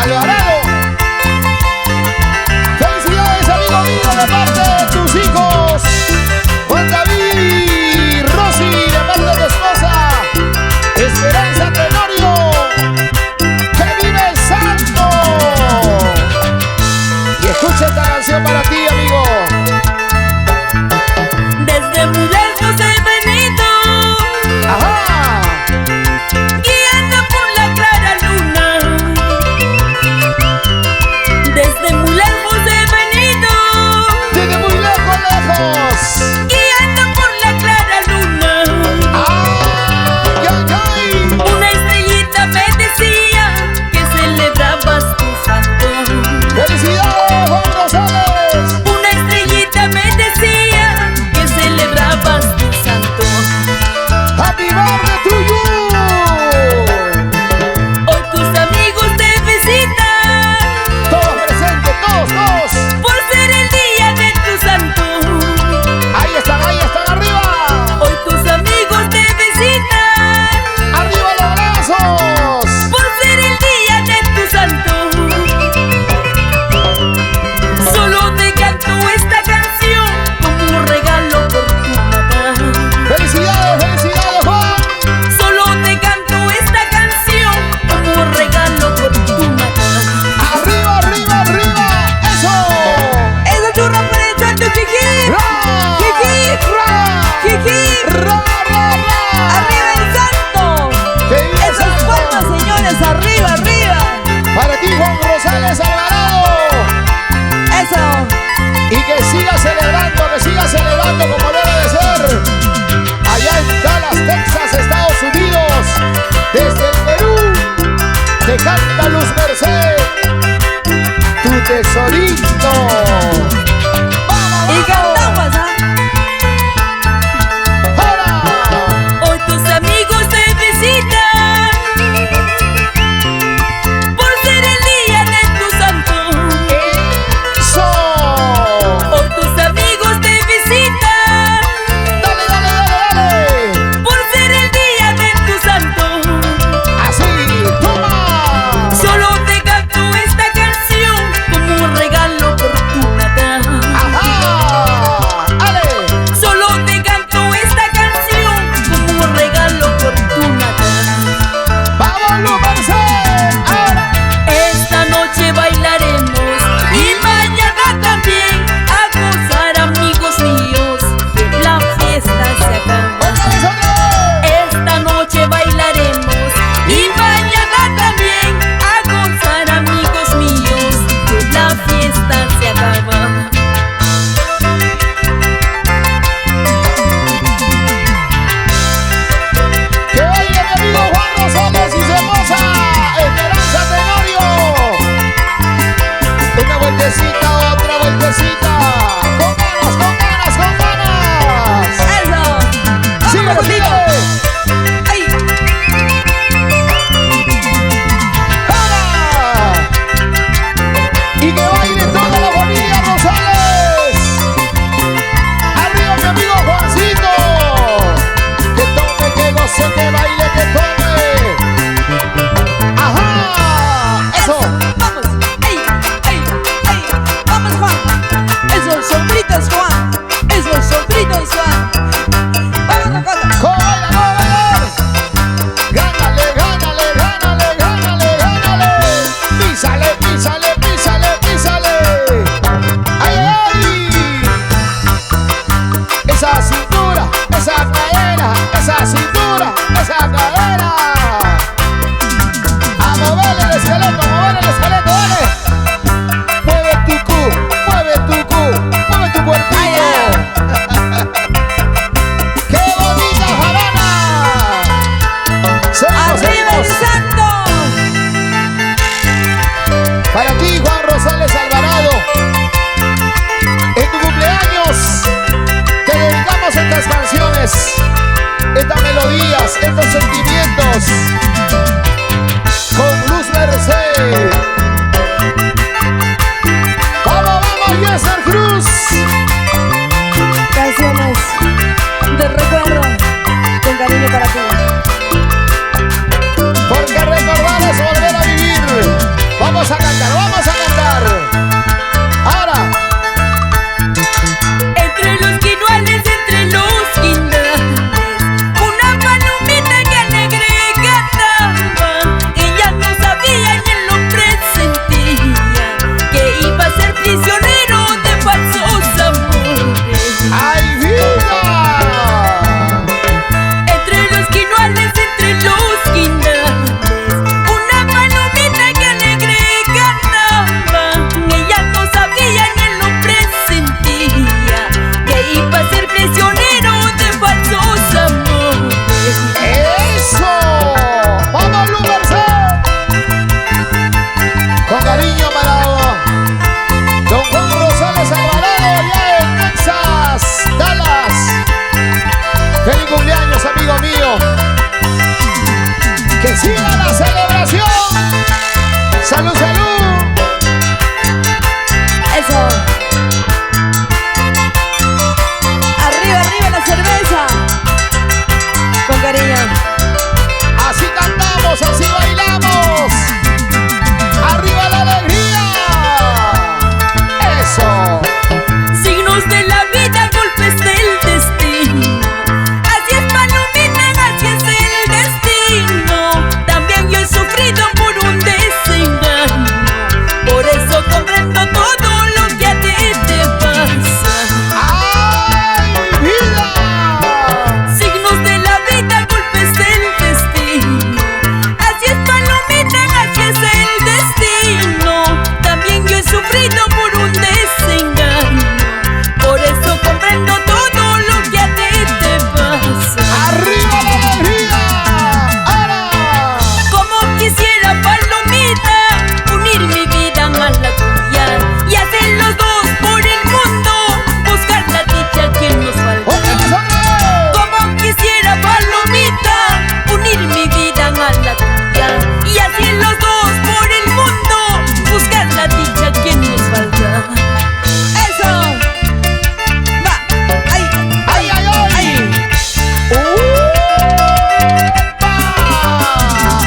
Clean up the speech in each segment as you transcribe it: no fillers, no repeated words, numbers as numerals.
Alvarado. Felicidades, amigo mío, de parte de tus hijos Juan David y Rosy, de parte de tu esposa Esperanza Tenorio. ¡Que vive el santo! Y escucha esta canción para ti, amigo. Desde muy lejos he venido, Ajá. guiando por la clara luna. Desde muy lejos he venido, Desde muy lejos, lejos. guiando por la clara luna. ¡Ay, ay, ay! Una estrellita me decía que celebrabas tu santo. ¡Felicidades, Juan Rosales! Una estrellita me decía que celebrabas tu santo. ¡Happy birthday to you! Hoy tus amigos te visitan Todos presentes, todos. por ser el día de tu santo. Ahí están arriba. Hoy tus amigos te visitan ¡Arriba los brazos! por ser el día de tu santo. Solo te canto esta canción como un regalo por tu Natal. ¡Felicidades, Juan! Solo te canto esta canción como un regalo por tu Natal. ¡Arriba! ¡Eso! ¡Eso churra por el santo, Kiki! ¡Ra! ¡Kiki! ¡Ra! ¡Kiki! ¡Ra! ¡Arriba el santo! ¡Que vive el ¡Esas santo! palmas, señores! ¡Arriba! Para ti, Juan Rosales Alvarado. ¡Eso! Y que siga celebrando como debe de ser. Allá en Dallas, Texas, Estados Unidos. Desde el Perú, te canta Luz Merced, tu tesorito. ¡Vamos! Y cantamos, ¿ah? ¡Ahora! Hoy tus amigos te visitan por ser el día de tu santo. ¡Eso! Hoy tus amigos te visitan ¡Dale! por ser el día de tu santo. ¡Así! ¡Toma! Solo te canto esta canción como un regalo por tu Natal. ¡Ajá! ¡Ale! Solo te canto esta canción como un regalo por tu Natal. ¡Vamos, Luz Merced! ¡Ahora! Esta noche bailaremos y mañana también a gozar, amigos míos, que la fiesta se acaba. ¡Otra vez! Esta noche bailaremos y mañana también a gozar, amigos míos, que la fiesta se acaba. ¡Que baile mi amigo Juan Rosales y su esposa Esperanza Tenorio! Una vueltecita, otra vueltecita. ¡Con ganas! ¡Eso! ¡Sigue! ¡Ay! ¡Ahora! Y que baile toda la familia Rosales. ¡Arriba mi amigo Juancito! Que tome, que goce, que baile, que tome. ¡Ajá! ¡Eso! ¡Vamos! ¡Ey! ¡Vamos, Juan! ¡Esos sombritos, Juan! ¡Esos sombritos, Juan! ¡Vamos, Cocola! ¡Joder! ¡Gánale! ¡Písale! ¡Ay! Esa cintura, esa cadera. A mover el esqueleto, dale. Mueve tu cuerpito. ¡Qué bonita jarana! ¡Arriba el santo! Para ti, Juan Rosales Alvarado, en tu cumpleaños te dedicamos estas canciones, estas melodías, estos sentimientos, con Luz Merced. ¡Vamos, Yeser Cruz! Canciones de recuerdo con cariño para ti. Porque recordar es volver a vivir. Vamos a Salud, salud. Eso. Arriba, arriba la cerveza. Con cariño. Así cantamos, así bailamos. Arriba la alegría. Eso. Signos de la vida, golpes del destino. Así es, palomita, así es el destino. También yo he sufrido por un desengaño. Por eso comprendo todo lo que a ti te pasa. ¡Ay, vida! Signos de la vida, golpes del destino. Así es, palomita, así es el destino. También yo he sufrido por un desengaño. Por eso comprendo todo lo que a ti te pasa. ¡Arriba la alegría! ¡Ahora! Como quisiera, palomita, unir mi vida a la tuya y hacer los dos por el mundo, buscar la dicha que nos falta. ¡Otra vez, otra vez! Como quisiera, palomita, unir mi vida a la tuya y así los dos por el mundo, buscar la dicha que nos falta. Eso. Va. Ay, ¡Ay, ay, ay! ¡Upa!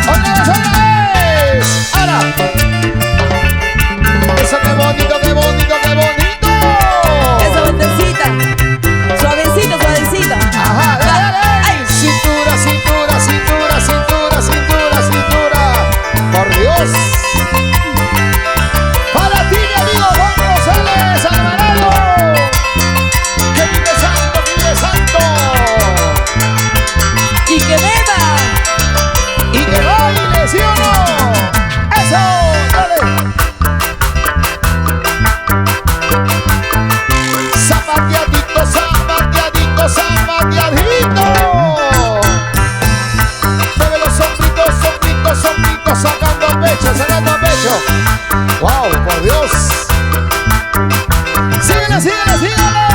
¡Otra vez! ¡Ahora! ¡Eso qué bonito, qué bonito, qué bonito! Eso, vueltecita. Suavecito, suavecito. ¡Ajá! ¡Dale, dale! Ay. Cintura, cintura, cintura, cintura, cintura, cintura. ¡Por Dios! Para ti, mi amigo Juan Rosales Alvarado. ¡Que vive santo, que vive santo! Y que beba. ¡Y que baile, sí o no! ¡Eso! ¡Dale! Zapateadito, zapateadito, zapateadito. Mueve los sombritos, sombritos, sombritos, sacando pecho, sacando pecho. ¡Wow! ¡Por Dios! ¡Síguele, síguele, síguele!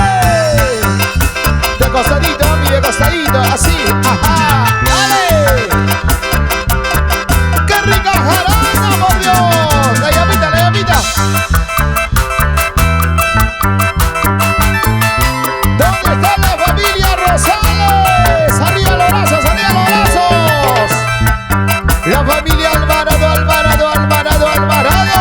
De costadito, mami, de costadito, así. ¡Ajá! ¡Dale! ¡Qué rica jarana, por Dios! La llamita, la llamita. ¿Dónde está la familia Rosales? ¡Arriba los brazos, arriba los brazos! La familia Alvarado, Alvarado, Alvarado, Alvarado.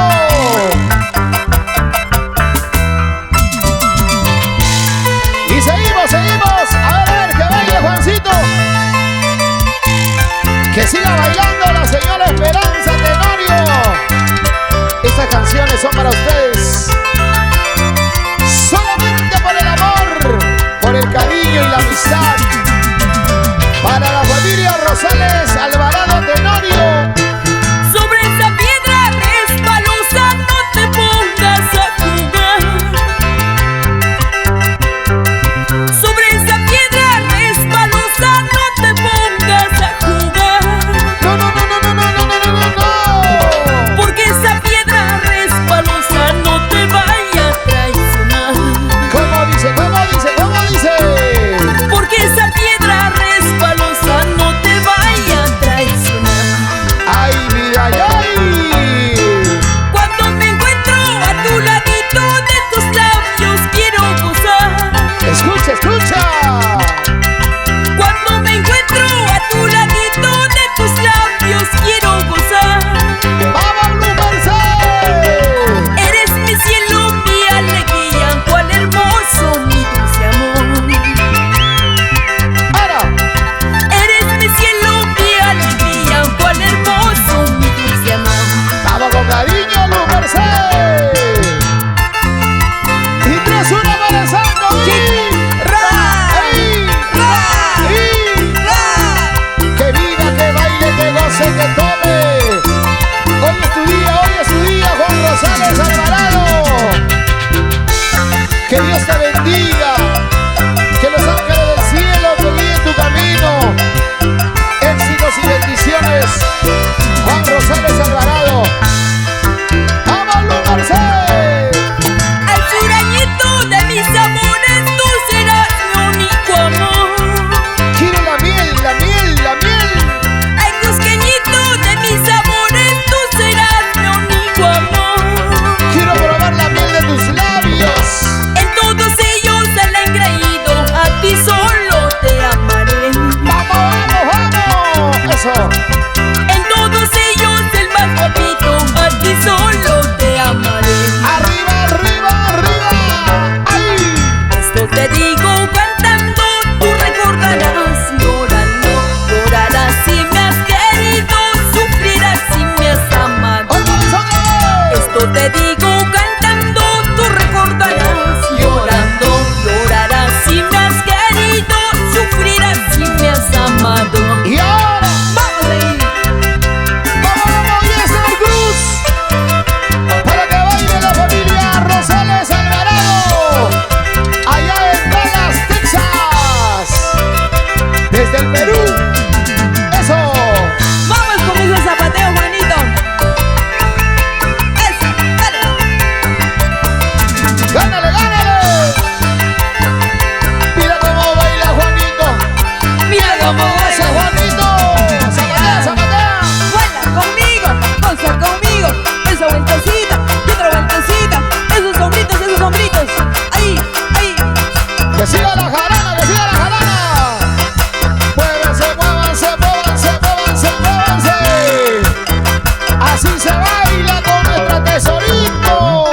baila con nuestra tesorito.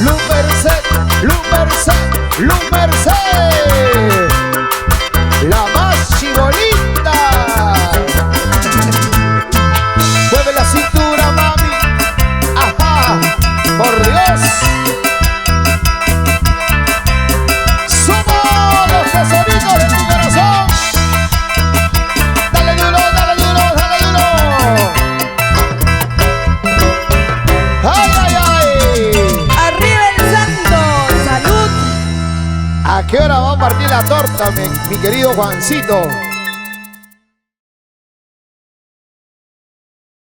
Luz Merced, Luz Merced, Luz Merced, la más chibolita. Mueve la cintura, mami. Ajá, por Dios. Somos los tesoritos de tu corazón. Dale duro, dale duro, dale duro. Ay, ay, ay. Arriba el santo, salud. ¿A qué hora va a partir la torta, mi querido Juancito?